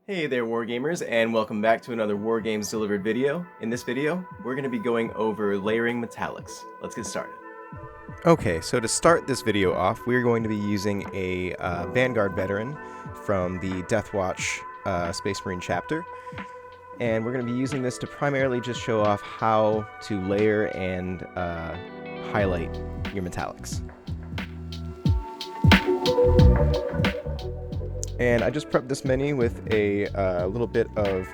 Hey there, Wargamers, and welcome back to another Wargames Delivered video. In this video, we're going to be going over layering metallics. Let's get started. Okay, so to start this video off, we're going to be using a Vanguard veteran from the Deathwatch Space Marine chapter. And we're going to be using this to primarily just show off how to layer and highlight your metallics. And I just prepped this mini with a little bit of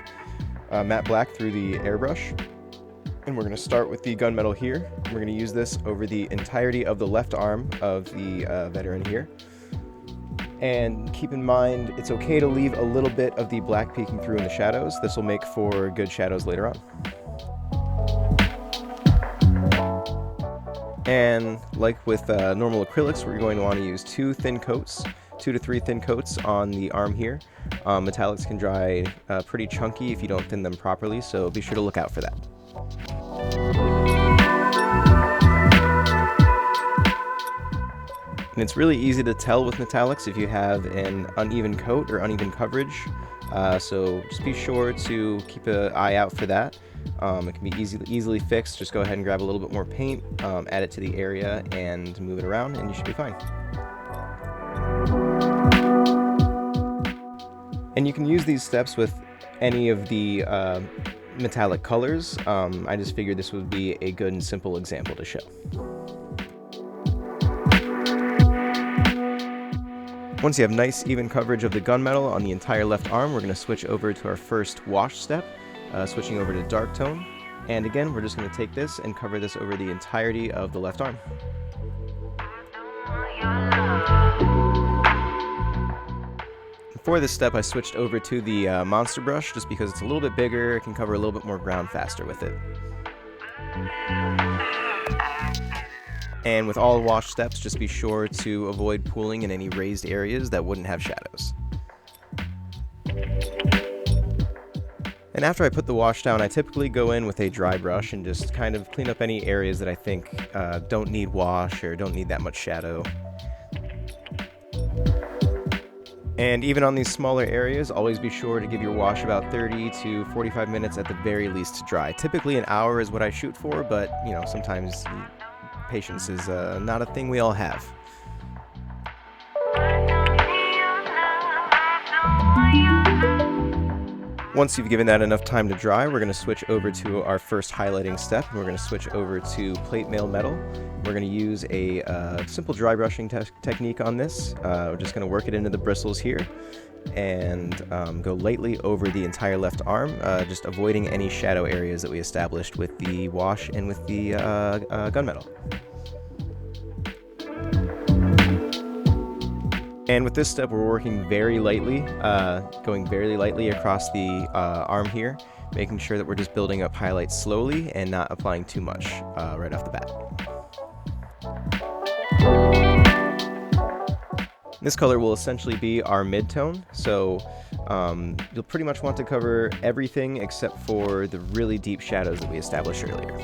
matte black through the airbrush. And we're going to start with the gunmetal here. We're going to use this over the entirety of the left arm of the veteran here. And keep in mind, it's okay to leave a little bit of the black peeking through in the shadows. This will make for good shadows later on. And like with normal acrylics, we're going to want to use 2 to 3 thin coats on the arm here. Metallics can dry pretty chunky if you don't thin them properly, so be sure to look out for that. And it's really easy to tell with metallics if you have an uneven coat or uneven coverage, so just be sure to keep an eye out for that. It can be easily fixed. Just go ahead and grab a little bit more paint, add it to the area, and move it around, and you should be fine. And you can use these steps with any of the metallic colors. I just figured this would be a good and simple example to show. Once you have nice even coverage of the gunmetal on the entire left arm, we're going to switch over to our first wash step, switching over to dark tone. And again, we're just going to take this and cover this over the entirety of the left arm. For this step, I switched over to the monster brush just because it's a little bit bigger. It can cover a little bit more ground faster with it. And with all wash steps, just be sure to avoid pooling in any raised areas that wouldn't have shadows. And after I put the wash down, I typically go in with a dry brush and just kind of clean up any areas that I think don't need wash or don't need that much shadow. And even on these smaller areas, always be sure to give your wash about 30 to 45 minutes at the very least to dry. Typically an hour is what I shoot for, but you know, sometimes patience is not a thing we all have. Once you've given that enough time to dry, we're going to switch over to our first highlighting step. We're going to switch over to plate mail metal. We're going to use a simple dry brushing technique on this. We're just going to work it into the bristles here and go lightly over the entire left arm, just avoiding any shadow areas that we established with the wash and with the gunmetal. And with this step, we're working very lightly, going very lightly across the arm here, making sure that we're just building up highlights slowly and not applying too much right off the bat. This color will essentially be our mid-tone, so you'll pretty much want to cover everything except for the really deep shadows that we established earlier.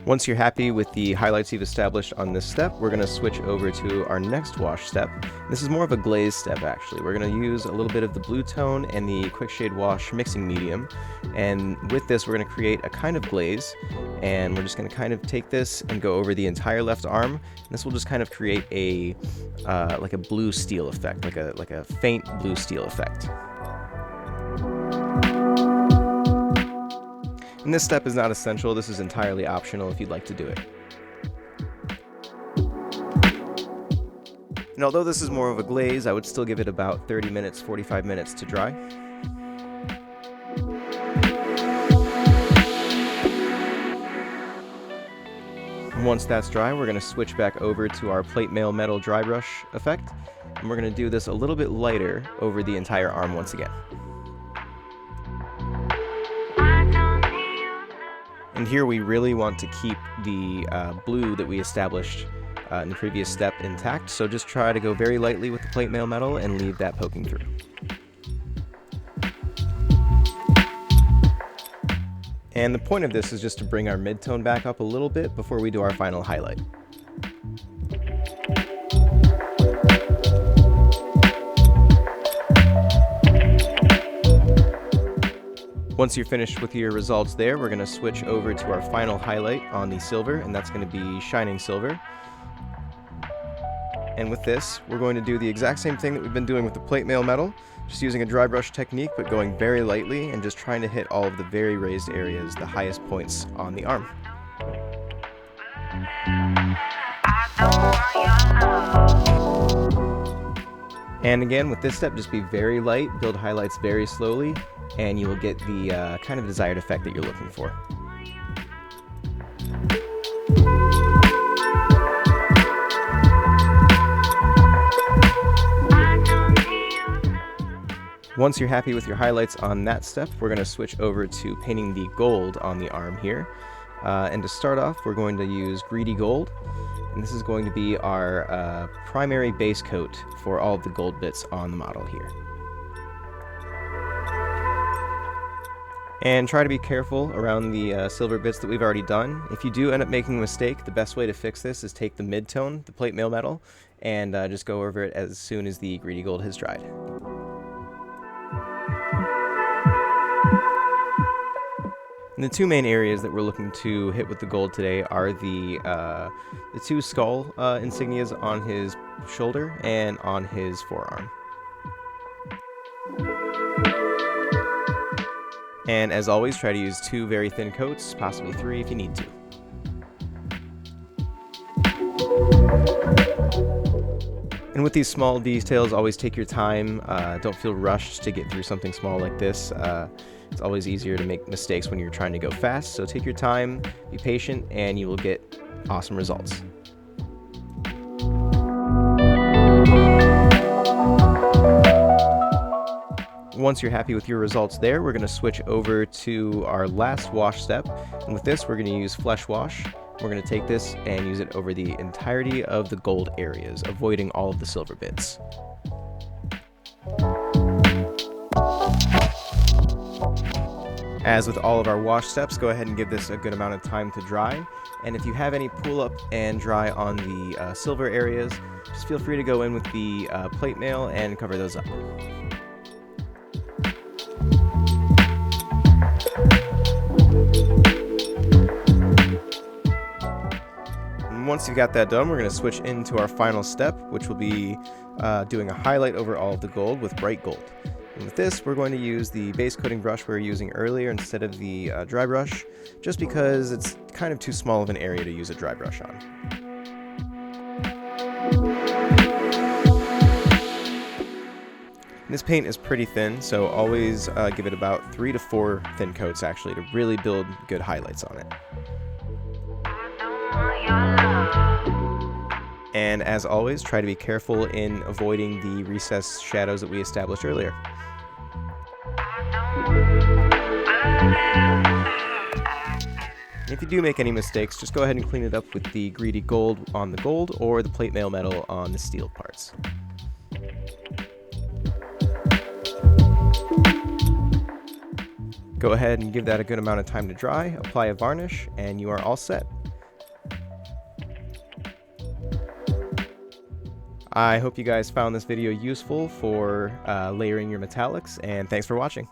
Once you're happy with the highlights you've established on this step, we're going to switch over to our next wash step. This is more of a glaze step, actually. We're going to use a little bit of the blue tone and the quick shade wash mixing medium, and with this we're going to create a kind of glaze, and we're just going to kind of take this and go over the entire left arm. And this will just kind of create a like a blue steel effect, like a faint blue steel effect. And this step is not essential. This is entirely optional if you'd like to do it. And although this is more of a glaze, I would still give it about 30 minutes, 45 minutes to dry. And once that's dry, we're going to switch back over to our plate mail metal dry brush effect. And we're going to do this a little bit lighter over the entire arm once again. And here we really want to keep the blue that we established in the previous step intact, so just try to go very lightly with the plate mail metal and leave that poking through. And the point of this is just to bring our mid-tone back up a little bit before we do our final highlight. Once you're finished with your results there, we're going to switch over to our final highlight on the silver, and that's going to be shining silver. And with this, we're going to do the exact same thing that we've been doing with the plate mail metal, just using a dry brush technique, but going very lightly and just trying to hit all of the very raised areas, the highest points on the arm. And again, with this step, just be very light, build highlights very slowly, and you will get the kind of desired effect that you're looking for. Once you're happy with your highlights on that step, we're going to switch over to painting the gold on the arm here. And to start off, we're going to use Greedy Gold, and this is going to be our primary base coat for all of the gold bits on the model here. And try to be careful around the silver bits that we've already done. If you do end up making a mistake, the best way to fix this is take the mid-tone, the plate mail metal, and just go over it as soon as the Greedy Gold has dried. And the two main areas that we're looking to hit with the gold today are the two skull insignias on his shoulder and on his forearm. And as always, try to use 2 very thin coats, possibly 3 if you need to. And with these small details, always take your time. Don't feel rushed to get through something small like this. It's always easier to make mistakes when you're trying to go fast, so take your time, be patient, and you will get awesome results. Once you're happy with your results there, we're going to switch over to our last wash step, and with this we're going to use Flesh Wash. We're going to take this and use it over the entirety of the gold areas, avoiding all of the silver bits. As with all of our wash steps, go ahead and give this a good amount of time to dry. And if you have any pull up and dry on the silver areas, just feel free to go in with the plate mail and cover those up. And once you've got that done, we're going to switch into our final step, which will be doing a highlight over all of the gold with bright gold. And with this, we're going to use the base coating brush we were using earlier instead of the dry brush, just because it's kind of too small of an area to use a dry brush on. And this paint is pretty thin, so always give it about 3 to 4 thin coats actually to really build good highlights on it. And as always, try to be careful in avoiding the recessed shadows that we established earlier. If you do make any mistakes, just go ahead and clean it up with the Greedy Gold on the gold or the plate mail metal on the steel parts. Go ahead and give that a good amount of time to dry, apply a varnish, and you are all set. I hope you guys found this video useful for layering your metallics, and thanks for watching.